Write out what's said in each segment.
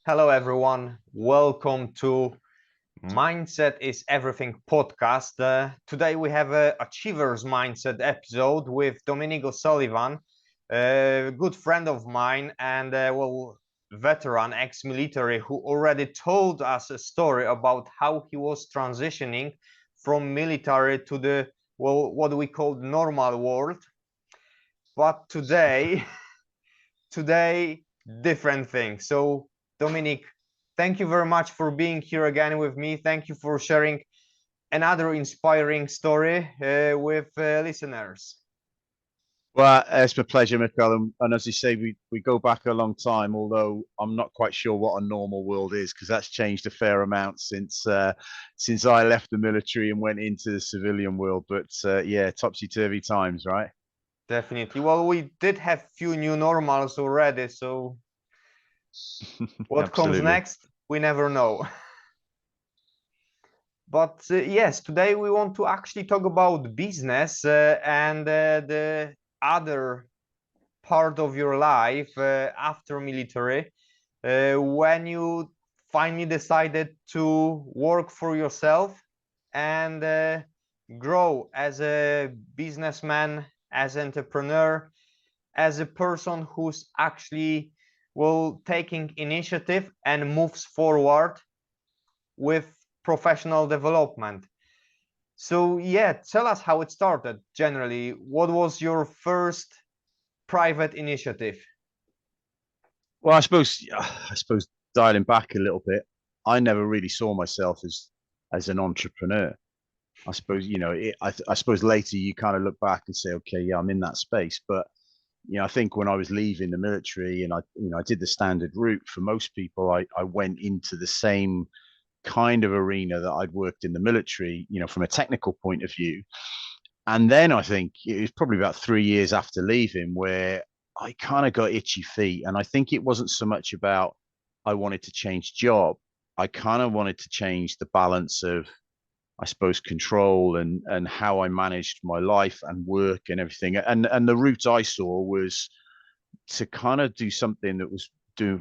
Hello, everyone. Welcome to Mindset is Everything podcast. Today we have a Achievers Mindset episode with Dominic O'Sullivan, a good friend of mine and veteran ex-military who already told us a story about how he was transitioning from military to the what we call normal world. But today different thing. So Dominic, thank you very much for being here again with me. Thank you for sharing another inspiring story with listeners. Well, it's my pleasure, Michal. And as you say, we go back a long time, although I'm not quite sure what a normal world is because that's changed a fair amount since I left the military and went into the civilian world. But yeah, topsy-turvy times, right? Definitely. Well, we did have few new normals already, so what comes Absolutely. next, we never know. But yes, today we want to actually talk about business and the other part of your life after military when you finally decided to work for yourself and grow as a businessman, as an entrepreneur, as a person who's actually taking initiative and moves forward with professional development. So yeah, tell us how it started generally. What was your first private initiative? Well, I suppose dialing back a little bit, I never really saw myself as an entrepreneur. I suppose I suppose later you kind of look back and say, okay, yeah, I'm in that space, but I think when I was leaving the military and I did the standard route for most people, I went into the same kind of arena that I'd worked in the military, from a technical point of view. And then I think it was probably about 3 years after leaving where I kind of got itchy feet. And I think it wasn't so much about I wanted to change job. I kind of wanted to change the balance of, I suppose, control and how I managed my life and work and everything. And the route I saw was to kind of do something that was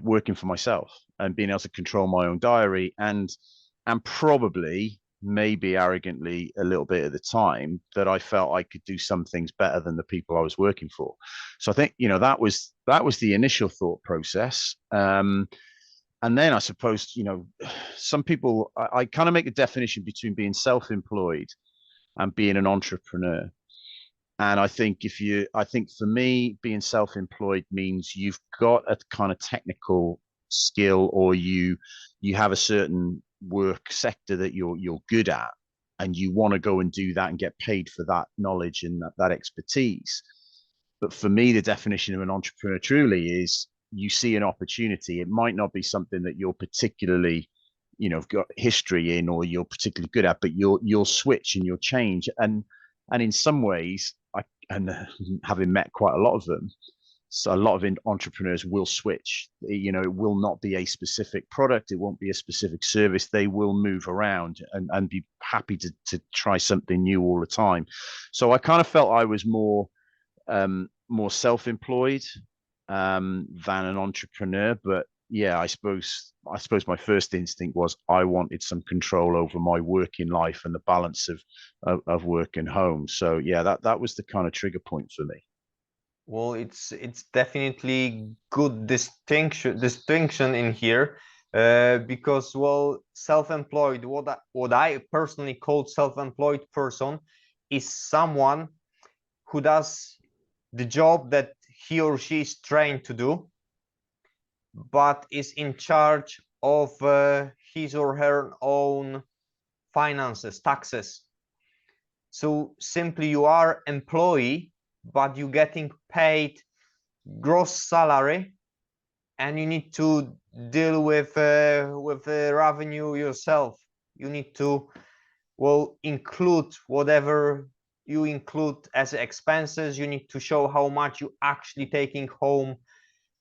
working for myself and being able to control my own diary and probably maybe arrogantly a little bit at the time that I felt I could do some things better than the people I was working for. So I think that was the initial thought process. And then I suppose some people I kind of make a definition between being self-employed and being an entrepreneur. And I think for me, being self-employed means you've got a kind of technical skill, or you have a certain work sector that you're good at, and you want to go and do that and get paid for that knowledge and that expertise. But for me, the definition of an entrepreneur truly is you see an opportunity. It might not be something that you're particularly, got history in or you're particularly good at, but you'll switch and you'll change. And in some ways, having met quite a lot of them, so a lot of entrepreneurs will switch. It will not be a specific product. It won't be a specific service. They will move around and be happy to try something new all the time. So I kind of felt I was more self-employed than an entrepreneur. But yeah, I suppose my first instinct was I wanted some control over my working life and the balance of work and home. So yeah, that was the kind of trigger point for me. Well, it's definitely good distinction in here, because self-employed, what I personally call self-employed person is someone who does the job that he or she is trained to do, but is in charge of his or her own finances, taxes. So simply you are employee, but you're getting paid gross salary, and you need to deal with the revenue yourself. You need to include whatever you include as expenses. You need to show how much you actually taking home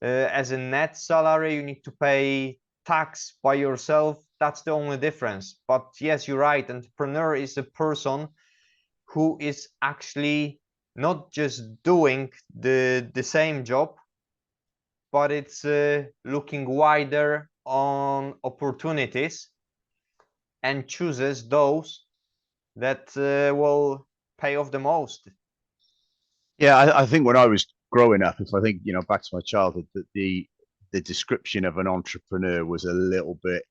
as a net salary. You need to pay tax by yourself. That's the only difference. But yes, you're right. Entrepreneur is a person who is actually not just doing the same job, but it's looking wider, on opportunities and chooses those that will pay off the most. Yeah, I think when I was growing up, if I think back to my childhood, that the description of an entrepreneur was a little bit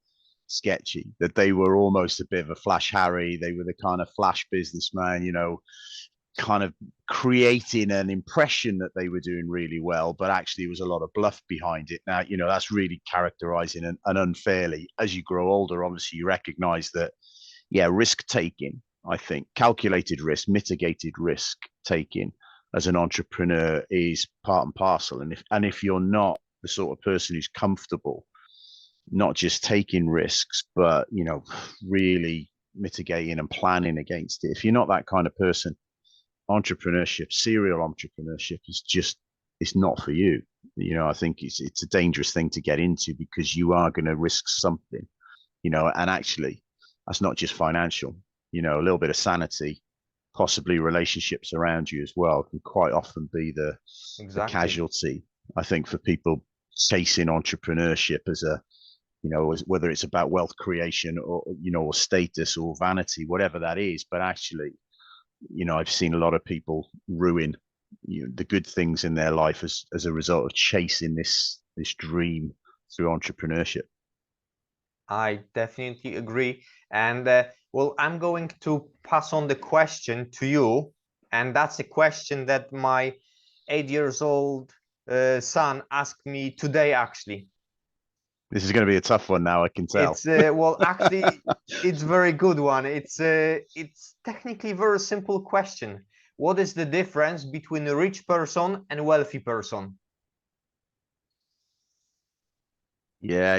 sketchy. That they were almost a bit of a flash Harry. They were the kind of flash businessman, kind of creating an impression that they were doing really well, but actually there was a lot of bluff behind it. Now, that's really characterizing and unfairly. As you grow older, obviously you recognize that, yeah, risk taking, I think, calculated risk, mitigated risk taking as an entrepreneur is part and parcel. And if you're not the sort of person who's comfortable not just taking risks, but really mitigating and planning against it. If you're not that kind of person, entrepreneurship, serial entrepreneurship is just it's not for you. I think it's a dangerous thing to get into because you are going to risk something, and actually that's not just financial, a little bit of sanity, possibly relationships around you as well can quite often be the Exactly. casualty, I think, for people chasing entrepreneurship as a whether it's about wealth creation or status or vanity, whatever that is. But actually, I've seen a lot of people ruin the good things in their life as a result of chasing this dream through entrepreneurship. I definitely agree. And well, I'm going to pass on the question to you. And that's a question that my 8 years old son asked me today, actually. This is going to be a tough one now, I can tell. It's well, actually, it's very good one. It's technically very simple question. What is the difference between a rich person and a wealthy person? Yeah,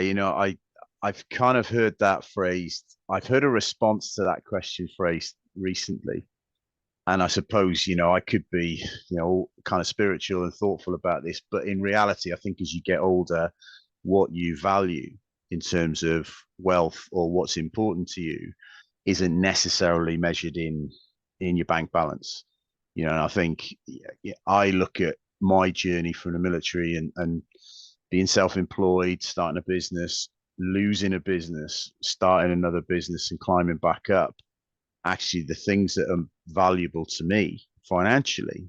I've kind of heard that phrased. I've heard a response to that question phrased recently. And I suppose, I could be, kind of spiritual and thoughtful about this, but in reality, I think as you get older, what you value in terms of wealth or what's important to you isn't necessarily measured in your bank balance. And I think I look at my journey from the military and being self-employed, starting a business, losing a business, starting another business and climbing back up. Actually, the things that are valuable to me financially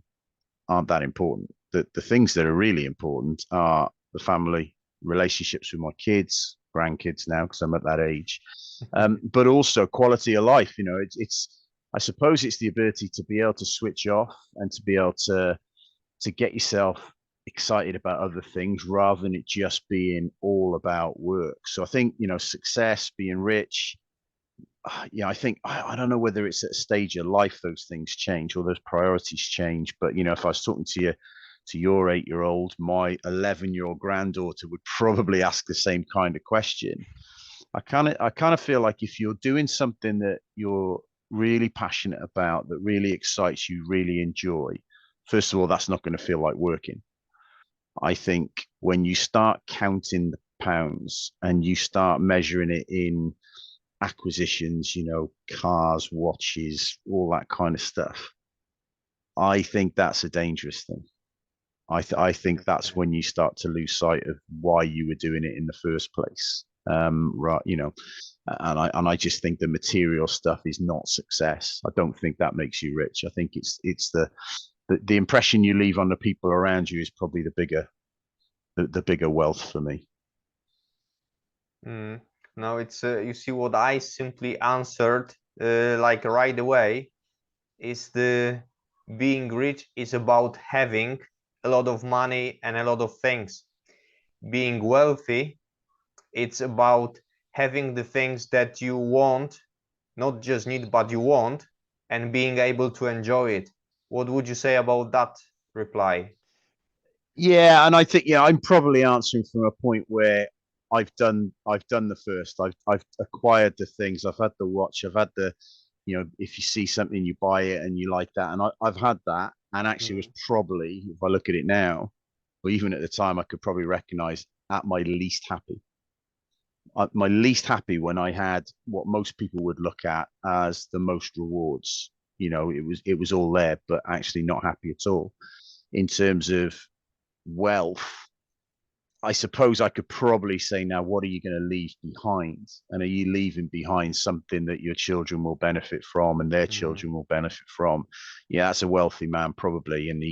aren't that important. The things that are really important are the family relationships with my kids, grandkids now, because I'm at that age, but also quality of life. I suppose it's the ability to be able to switch off and to be able to get yourself excited about other things rather than it just being all about work. So I think, success, being rich, I think I don't know whether it's at a stage of life those things change or those priorities change. But if I was talking to your 8-year-old, my 11-year-old granddaughter would probably ask the same kind of question. I kind of feel like if you're doing something that you're really passionate about, that really excites you, really enjoy, first of all, that's not going to feel like working. I think when you start counting the pounds and you start measuring it in acquisitions, cars, watches, all that kind of stuff, I think that's a dangerous thing. I think that's when you start to lose sight of why you were doing it in the first place. Right, and I just think the material stuff is not success. I don't think that makes you rich. I think it's the impression you leave on the people around you is probably the bigger wealth for me. Mm. No, it's you see what I simply answered like right away is the being rich is about having a lot of money and a lot of things. Being wealthy, it's about having the things that you want, not just need, but you want, and being able to enjoy it. What would you say about that reply? Yeah, and I think I'm probably answering from a point where I've done the first. I've acquired the things. I've had the watch. I've had the if you see something you buy it and you like that, and I've had that, and actually was Mm. probably, if I look at it now, or even at the time, I could probably recognize at my least happy. My least happy when I had what most people would look at as the most rewards. It was all there, but actually not happy at all in terms of wealth. I suppose I could probably say now, what are you going to leave behind? And are you leaving behind something that your children will benefit from and their Mhm. children will benefit from? Yeah, that's a wealthy man probably, and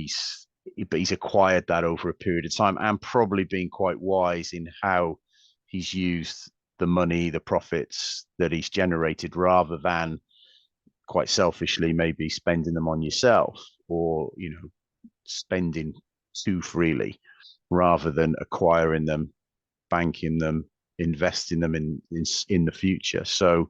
but he's acquired that over a period of time and probably been quite wise in how he's used the money, the profits that he's generated, rather than quite selfishly maybe spending them on yourself, or spending too freely rather than acquiring them, banking them, investing them in the future. So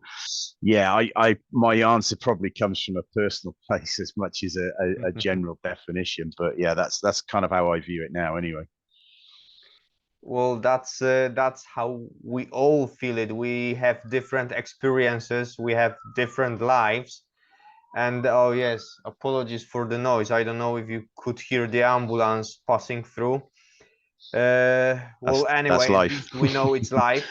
yeah, I my answer probably comes from a personal place as much as a general definition. But yeah, that's kind of how I view it now anyway. Well, that's how we all feel it. We have different experiences, we have different lives. And oh yes, apologies for the noise. I don't know if you could hear the ambulance passing through. Well, That's anyway, at life. least we know it's live.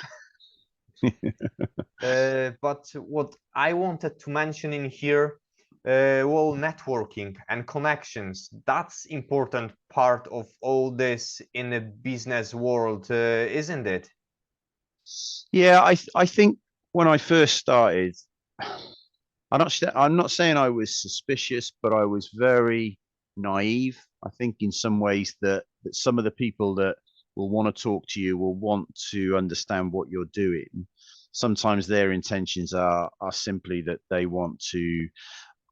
But what I wanted to mention in here, well, networking and connections, that's important part of all this in the business world, isn't it? Yeah, I think when I first started, I'm not saying I was suspicious, but I was very naive. I think in some ways that some of the people that will want to talk to you will want to understand what you're doing. Sometimes their intentions are simply that they want to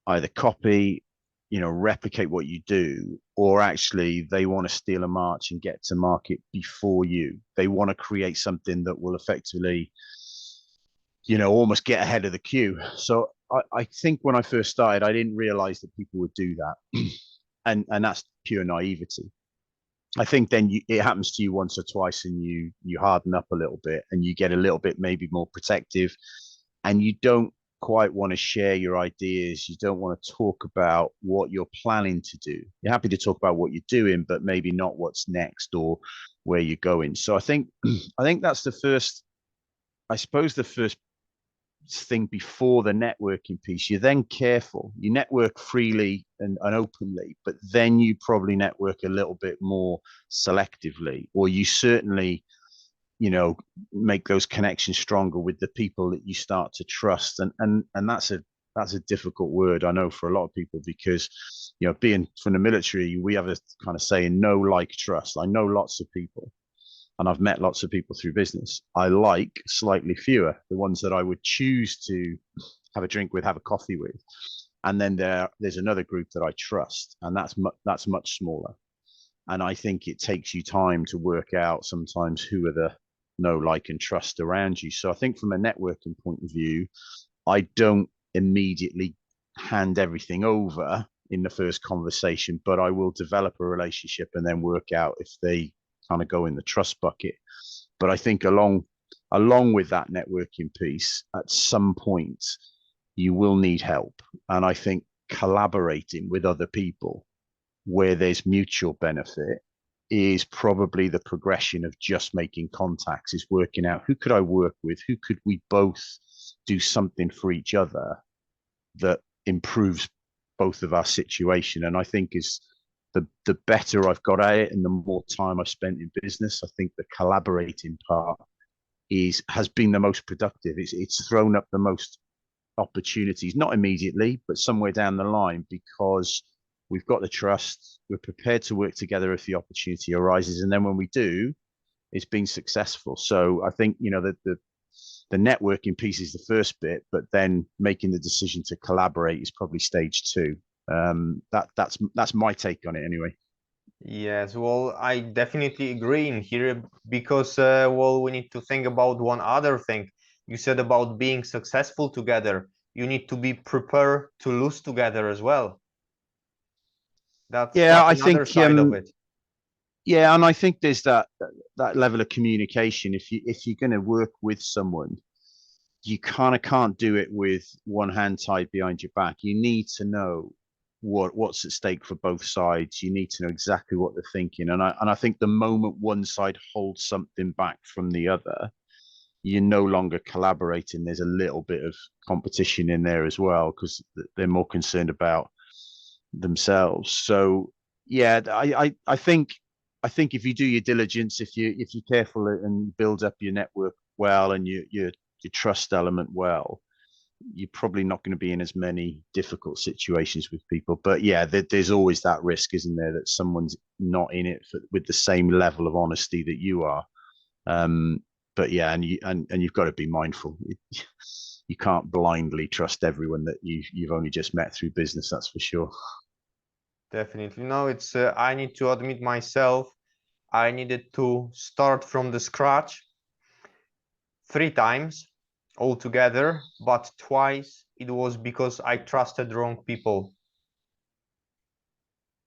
either copy, replicate what you do, or actually they want to steal a march and get to market before you. They want to create something that will effectively, almost get ahead of the queue. So I think when I first started, I didn't realize that people would do that. And that's pure naivety. I think then it happens to you once or twice, and you harden up a little bit, and you get a little bit maybe more protective, and you don't quite want to share your ideas. You don't want to talk about what you're planning to do. You're happy to talk about what you're doing, but maybe not what's next or where you're going. So I think I think that's the first. I suppose the first thing before the networking piece. You're then careful. You network freely and openly, but then you probably network a little bit more selectively, or you certainly, you know, make those connections stronger with the people that you start to trust. And that's a difficult word, I know, for a lot of people, because being from the military, we have a kind of saying, know, like, trust. I know lots of people, and I've met lots of people through business. I like slightly fewer, the ones that I would choose to have a drink with, have a coffee with. And then there's another group that I trust, and that's much smaller. And I think it takes you time to work out sometimes who are the know, like, and trust around you. So I think from a networking point of view, I don't immediately hand everything over in the first conversation, but I will develop a relationship and then work out if they kind of go in the trust bucket. But I think along with that networking piece, at some point, you will need help. And I think collaborating with other people where there's mutual benefit is probably the progression of just making contacts, is working out who could I work with, who could we both do something for each other that improves both of our situation. And I think is the better I've got at it and the more time I've spent in business, I think the collaborating part has been the most productive. It's thrown up the most opportunities, not immediately, but somewhere down the line, because we've got the trust, we're prepared to work together if the opportunity arises, and then when we do, it's been successful. So I think the networking piece is the first bit, but then making the decision to collaborate is probably stage two. That's my take on it anyway. Yes, well, I definitely agree in here because, well, we need to think about one other thing. You said about being successful together. You need to be prepared to lose together as well. Yeah, That's I another think side of it. yeah, and I think there's that level of communication. If you're going to work with someone, you kind of can't do it with one hand tied behind your back. You need to know what's at stake for both sides. You need to know exactly what they're thinking. And I think the moment one side holds something back from the other, you're no longer collaborating. There's a little bit of competition in there as well, because they're more concerned about themselves. So yeah, I think I think if you do your diligence, if you're careful and build up your network well and your trust element well, you're probably not going to be in as many difficult situations with people. But yeah, there's always that risk, isn't there, that someone's not in it with the same level of honesty that you are. Um, but yeah, and you've got to be mindful. You can't blindly trust everyone that you've only just met through business. That's for sure. Definitely. No, it's I need to admit myself, I needed to start from the scratch 3 times altogether, but twice it was because I trusted wrong people.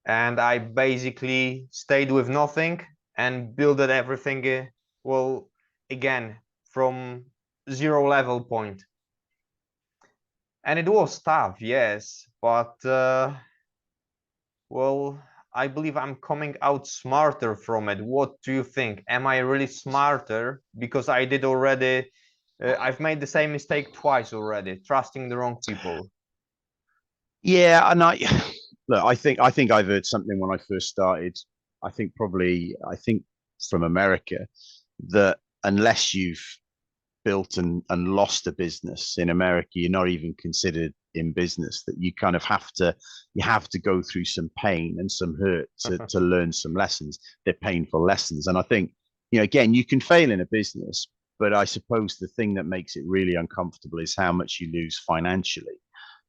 And I basically stayed with nothing and built everything, well, again, from zero level point. And it was tough, yes, but well, I believe I'm coming out smarter from it. What do you think? Am I really smarter? Because I did already, I've made the same mistake twice already, trusting the wrong people. Yeah, and I look, I think I've heard something when I first started. I think from America that unless you've built and lost a business in America, you're not even considered in business. That you have to go through some pain and some hurt to learn some lessons. They're painful lessons, and I think again you can fail in a business, but I suppose the thing that makes it really uncomfortable is how much you lose financially.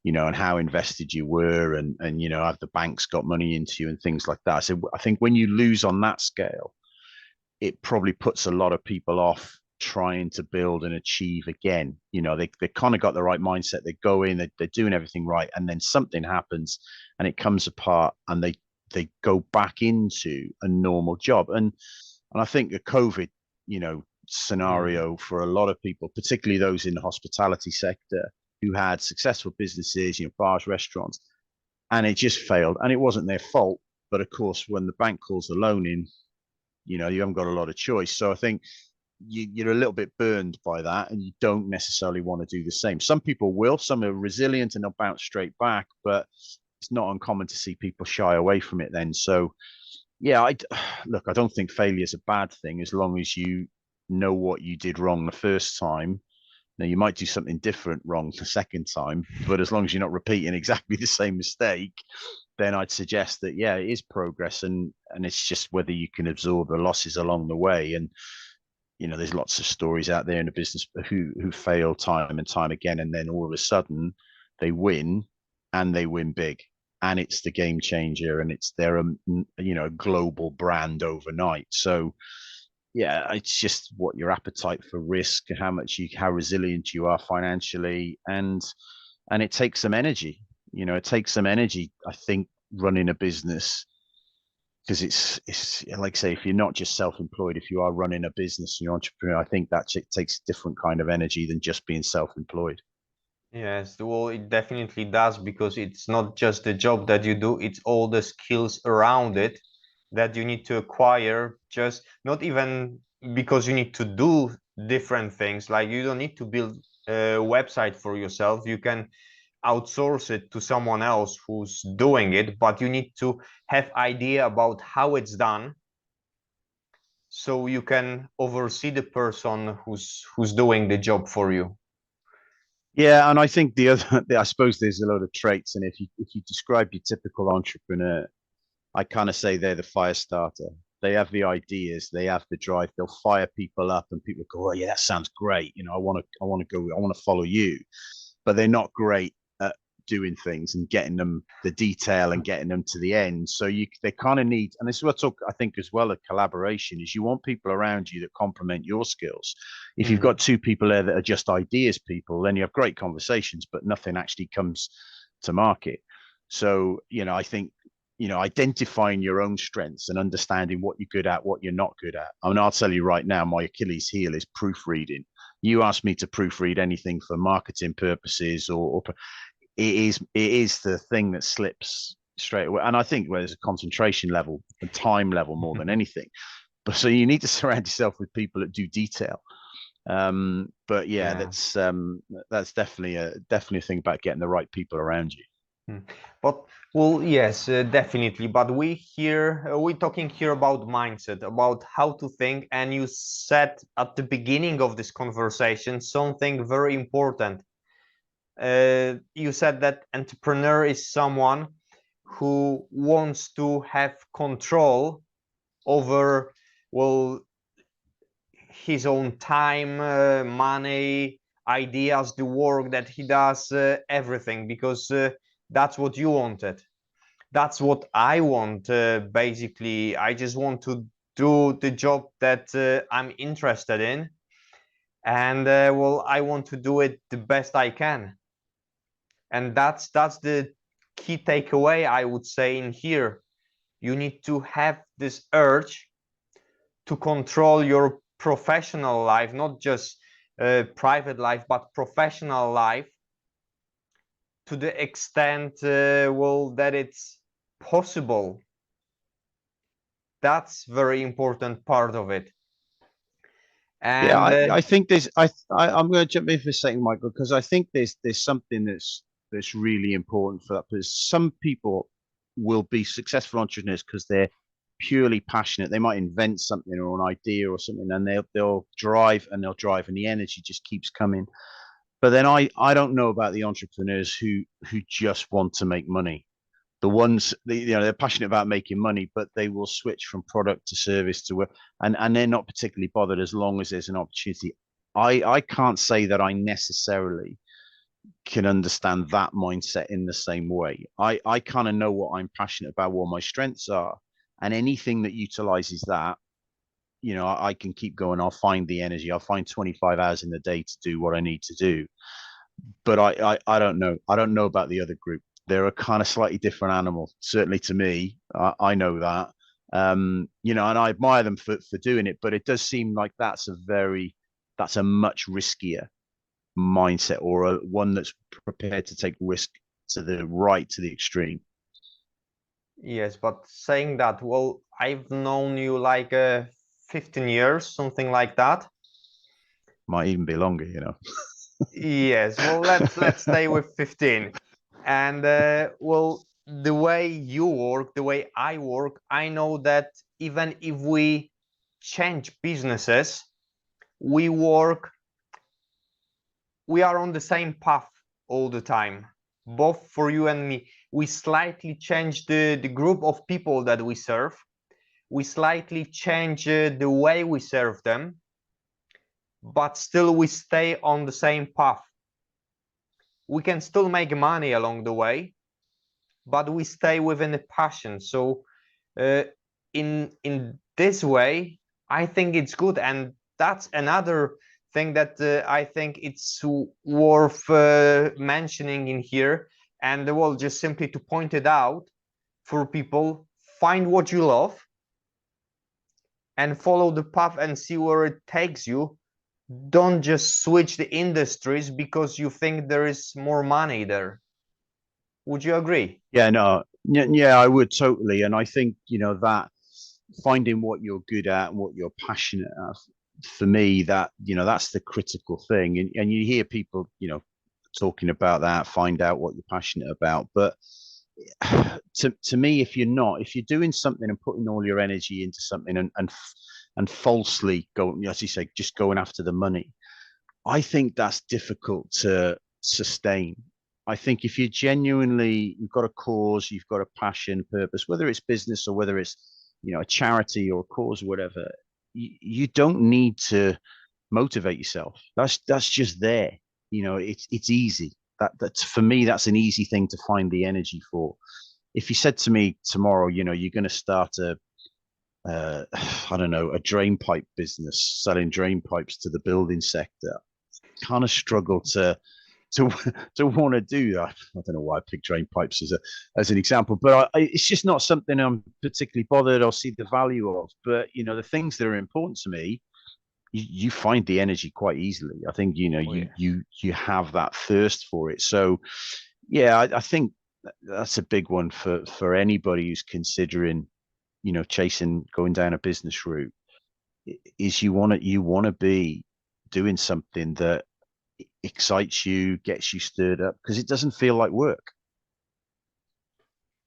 And how invested you were, and have the banks got money into you and things like that. So I think when you lose on that scale, it probably puts a lot of people off trying to build and achieve again. They kind of got the right mindset. They go in, they're doing everything right, and then something happens and it comes apart, and they go back into a normal job. And I think the COVID, Mm. scenario for a lot of people, particularly those in the hospitality sector who had successful businesses, bars, restaurants, and it just failed. And it wasn't their fault. But of course, when the bank calls the loan in, you haven't got a lot of choice. So I think you're a little bit burned by that, and you don't necessarily want to do the same. Some people will, some are resilient and they'll bounce straight back, but it's not uncommon to see people shy away from it then. So yeah, look, I don't think failure is a bad thing as long as you know what you did wrong the first time. Now you might do something different wrong the second time, but as long as you're not repeating exactly the same mistake, then I'd suggest that yeah, it is progress, and it's just whether you can absorb the losses along the way. And there's lots of stories out there in the business who fail time and time again, and then all of a sudden they win, and they win big, and it's the game changer, and it's their global brand overnight. So yeah, it's just what your appetite for risk, how resilient you are financially, and it takes some energy. It takes some energy, I think, running a business, because it's like say, if you're not just self-employed, if you are running a business and you're an entrepreneur, I think that it takes a different kind of energy than just being self-employed. Yes, well, it definitely does because it's not just the job that you do, it's all the skills around it that you need to acquire, just not even because you need to do different things. Like you don't need to build a website for yourself. You can outsource it to someone else who's doing it, but you need to have idea about how it's done so you can oversee the person who's doing the job for you. Yeah, and I think the other, I suppose there's a lot of traits, and if you describe your typical entrepreneur, I kind of say they're the fire starter. They have the ideas, they have the drive. They'll fire people up, and people go, "Oh yeah, that sounds great. I want to go, I want to follow you." But they're not great at doing things and getting them the detail and getting them to the end. So they kind of need, and this is what I think as well, a collaboration is you want people around you that complement your skills. If you've Mhm. got two people there that are just ideas people, then you have great conversations, but nothing actually comes to market. So, I think identifying your own strengths and understanding what you're good at, what you're not good at. I mean, I'll tell you right now, my Achilles heel is proofreading. You ask me to proofread anything for marketing purposes, or it is the thing that slips straight away. And I think there's a concentration level and time level more than anything. But so you need to surround yourself with people that do detail. But yeah, Yeah. that's definitely a thing about getting the right people around you. Mm. But well, yes, definitely. But we're talking here about mindset, about how to think. And you said at the beginning of this conversation something very important. You said that entrepreneur is someone who wants to have control over, well, his own time, money, ideas, the work that he does, everything, because that's what you wanted. That's what I want. Basically, I just want to do the job that I'm interested in, and well, I want to do it the best I can. And that's the key takeaway I would say in here. You need to have this urge to control your professional life, not just private life, but professional life to the extent, well, that it's possible. That's very important part of it. Yeah, And I think there's I'm going to jump in for a second, Michael, because I think there's something that's really important for that. Because some people will be successful entrepreneurs because they're purely passionate. They might invent something or an idea or something, and they'll drive and they'll drive, and the energy just keeps coming. But then I don't know about the entrepreneurs who just want to make money. The ones they're passionate about making money, but they will switch from product to service to work, and they're not particularly bothered as long as there's an opportunity. I can't say that I necessarily can understand that mindset in the same way. I kind of know what I'm passionate about, what my strengths are, and anything that utilizes that, I can keep going. I'll find the energy. I'll find 25 hours in the day to do what I need to do. But I don't know. I don't know about the other group. They're a kind of slightly different animal, certainly to me. I know that. And I admire them for doing it, but it does seem like that's a much riskier mindset, or one that's prepared to take risk to the extreme. yes, but saying that, well, I've known you like 15 years, something like that. Might even be longer. Yes, well, let's stay with 15. And well, the way you work, the way I work, I know that even if we change businesses, we work, we are on the same path all the time, both for you and me. We slightly change the group of people that we serve. We slightly change the way we serve them, but still we stay on the same path. We can still make money along the way, but we stay within the passion. So uh, in this way, I think it's good, and that's another thing that I think it's worth mentioning in here. And well, just simply to point it out for people: find what you love and follow the path and see where it takes you. Don't just switch the industries because you think there is more money there. Would you agree? Yeah, no, yeah, I would totally. And I think, that finding what you're good at and what you're passionate at, for me, that's the critical thing. And you hear people, talking about that, find out what you're passionate about. But to me, if you're doing something and putting all your energy into something and falsely going, as you say, just going after the money, I think that's difficult to sustain. I think if you've got a cause, you've got a passion, purpose, whether it's business or whether it's, a charity or a cause or whatever, you don't need to motivate yourself. That's just there. It's easy. That's for me, that's an easy thing to find the energy for. If you said to me tomorrow, you're going to start I don't know, a drain pipe business selling drain pipes to the building sector, kind of struggle to to want to do that. I don't know why I picked drain pipes as an example, but it's just not something I'm particularly bothered or see the value of. But the things that are important to me, you find the energy quite easily. I think Oh yeah. you have that thirst for it. So yeah, I think that's a big one for anybody who's considering chasing going down a business route. Is you want to be doing something that excites you, gets you stirred up, because it doesn't feel like work.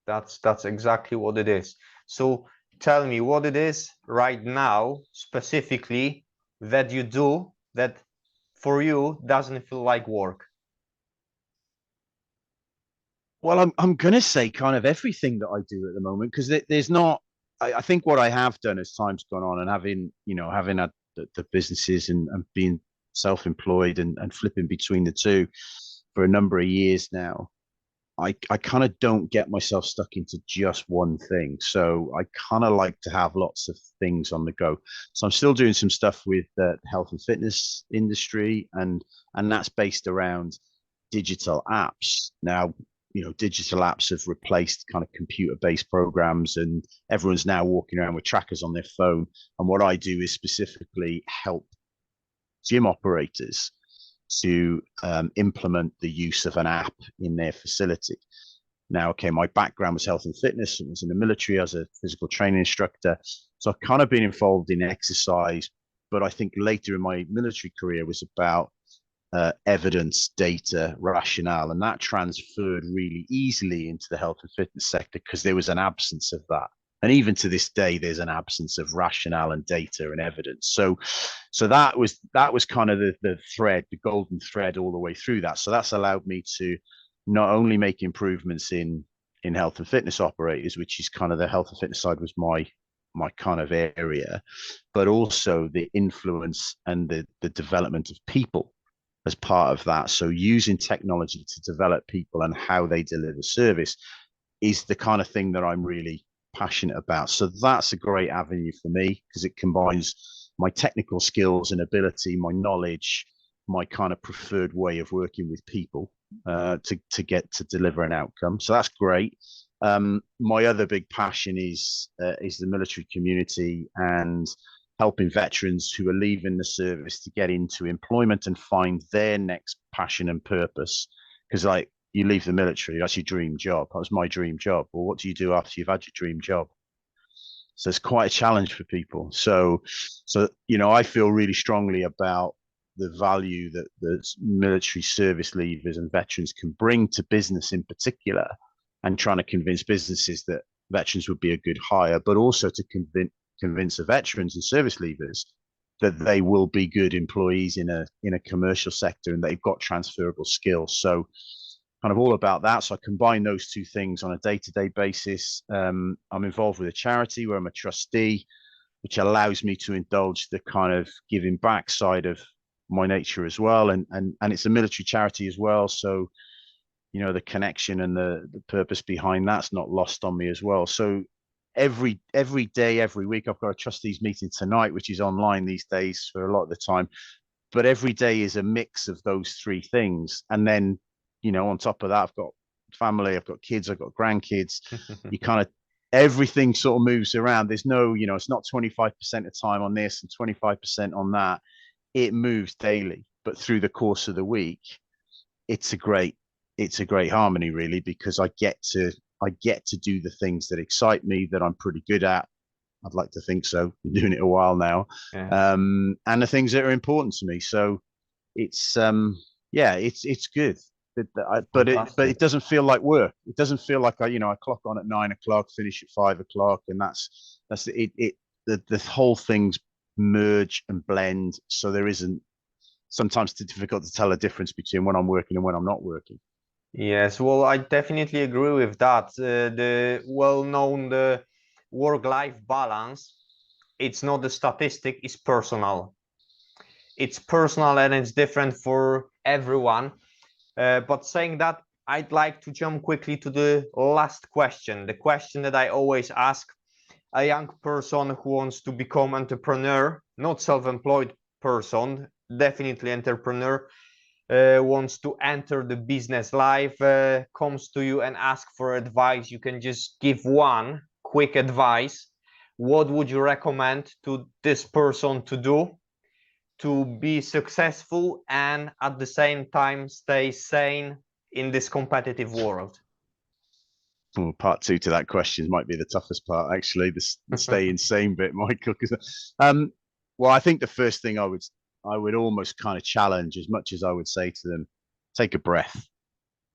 That's exactly what it is. So tell me what it is right now specifically that you do that for you doesn't feel like work. Well, I'm gonna say kind of everything that I do at the moment because there's not. I think what I have done as time's gone on and having had the businesses and being self-employed and flipping between the two for a number of years now. I kind of don't get myself stuck into just one thing. So I kind of like to have lots of things on the go. So I'm still doing some stuff with the health and fitness industry, and that's based around digital apps. Now, digital apps have replaced kind of computer-based programs, and everyone's now walking around with trackers on their phone. And what I do is specifically help gym operators to implement the use of an app in their facility. Now, okay, my background was health and fitness. I was in the military as a physical training instructor. So I've kind of been involved in exercise, but I think later in my military career was about evidence, data, rationale, and that transferred really easily into the health and fitness sector because there was an absence of that. And even to this day, there's an absence of rationale and data and evidence. So that was kind of the thread, the golden thread all the way through that. So that's allowed me to not only make improvements in health and fitness operators, which is kind of the health and fitness side was my kind of area, but also the influence and the development of people as part of that. So using technology to develop people and how they deliver service is the kind of thing that I'm really passionate about. So that's a great avenue for me because it combines my technical skills and ability, my knowledge, my kind of preferred way of working with people to get to deliver an outcome. So that's great. My other big passion is the military community and helping veterans who are leaving the service to get into employment and find their next passion and purpose. Because like you leave the military, that's your dream job. That was my dream job. Well, what do you do after you've had your dream job? So it's quite a challenge for people. So I feel really strongly about the value that the military service leavers and veterans can bring to business in particular, and trying to convince businesses that veterans would be a good hire, but also to convince the veterans and service leavers that they will be good employees in a commercial sector and they've got transferable skills. So kind of all about that. So I combine those two things on a day-to-day basis. I'm involved with a charity where I'm a trustee, which allows me to indulge the kind of giving back side of my nature as well. And it's a military charity as well. So, the connection and the purpose behind that's not lost on me as well. So every day, every week, I've got a trustees meeting tonight, which is online these days for a lot of the time. But every day is a mix of those three things. And then, on top of that, I've got family, I've got kids, I've got grandkids. You kind of everything sort of moves around. There's no, it's not 25% of time on this and 25% on that. It moves daily, but through the course of the week, it's a great harmony really, because I get to do the things that excite me, that I'm pretty good at. I'd like to think so. Been doing it a while now. Yeah. And the things that are important to me. So it's it's good. But it doesn't feel like work. It doesn't feel like I clock on at 9 o'clock, finish at 5 o'clock, and that's it. The whole thing's merge and blend. So there isn't sometimes it's difficult to tell a difference between when I'm working and when I'm not working. Yes, well, I definitely agree with that. The well-known work-life balance, it's not a statistic, it's personal. It's personal and it's different for everyone. But saying that, I'd like to jump quickly to the last question, the question that I always ask a young person who wants to become entrepreneur, not self-employed person, definitely entrepreneur, wants to enter the business life, comes to you and ask for advice. You can just give one quick advice. What would you recommend to this person to do to be successful and at the same time stay sane in this competitive world? Well, part two to that question might be the toughest part, actually. The stay insane bit, Michael. Well, I think the first thing I would almost kind of challenge, as much as I would say to them, take a breath.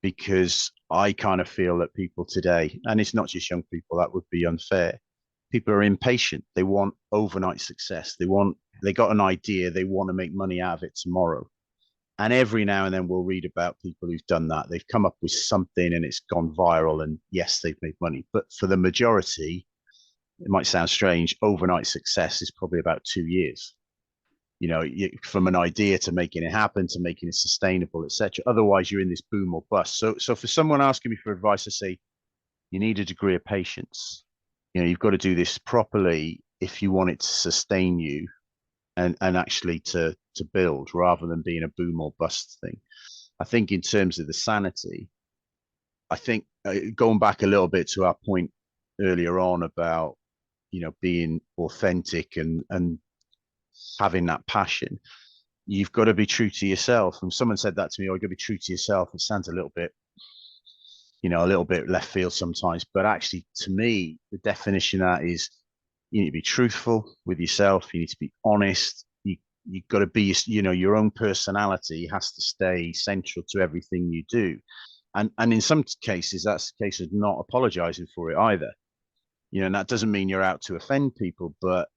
because I kind of feel that people today, and it's not just young people, that would be unfair. People are impatient. They want overnight success. They got an idea. They want to make money out of it tomorrow. And every now and then we'll read about people who've done that. They've come up with something and it's gone viral. And yes, they've made money. But for the majority, it might sound strange, overnight success is probably about 2 years. From an idea to making it happen, to making it sustainable, etc. Otherwise, you're in this boom or bust. So for someone asking me for advice, I say you need a degree of patience. You've got to do this properly if you want it to sustain you and actually to build, rather than being a boom or bust thing. I think in terms of the sanity, I think going back a little bit to our point earlier on about being authentic and having that passion, you've got to be true to yourself. And someone said that to me, oh, you've got to be true to yourself. It sounds a little bit left field sometimes, but actually to me, the definition of that is you need to be truthful with yourself. You need to be honest. You've got to be, your own personality has to stay central to everything you do. And in some cases, that's the case of not apologizing for it either. And that doesn't mean you're out to offend people, but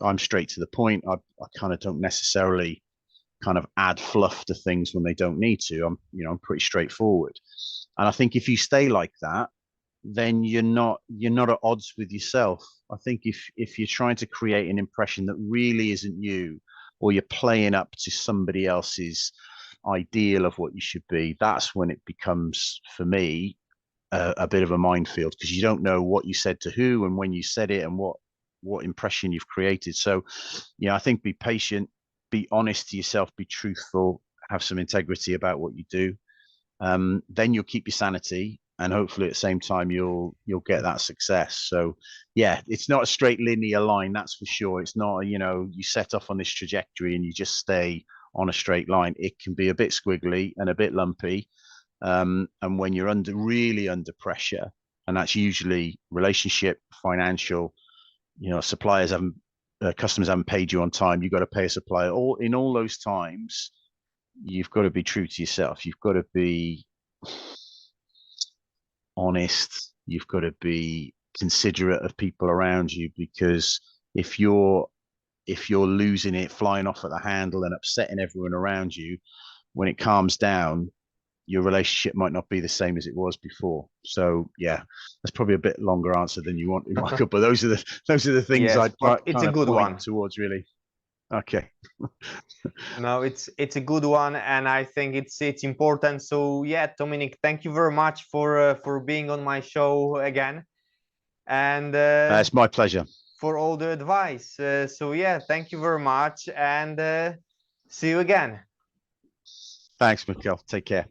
I'm straight to the point. I kind of don't necessarily kind of add fluff to things when they don't need to. I'm pretty straightforward. And I think if you stay like that, then you're not at odds with yourself. I think if you're trying to create an impression that really isn't you, or you're playing up to somebody else's ideal of what you should be, that's when it becomes, for me, a bit of a minefield, because you don't know what you said to who and when you said it and what impression you've created. So, I think be patient, be honest to yourself, be truthful, have some integrity about what you do. Then you'll keep your sanity, and hopefully at the same time you'll get that success. So yeah, it's not a straight linear line, that's for sure. It's not you set off on this trajectory and you just stay on a straight line. It can be a bit squiggly and a bit lumpy, and when you're really under pressure, and that's usually relationship, financial, suppliers haven't customers haven't paid you on time, you've got to pay a supplier. In all those times, you've got to be true to yourself. You've got to be honest. You've got to be considerate of people around you, because if you're losing it, flying off at the handle and upsetting everyone around you, when it calms down, your relationship might not be the same as it was before. So yeah, that's probably a bit longer answer than you wanted, Michael. But those are the things Yes, I'd but it's kind a of good point one. towards, really. Okay. No, it's a good one, and I think it's important. So yeah, Dominic, thank you very much for being on my show again, and It's my pleasure. for all the advice. So yeah, thank you very much, and see you again. Thanks, Michal. Take care.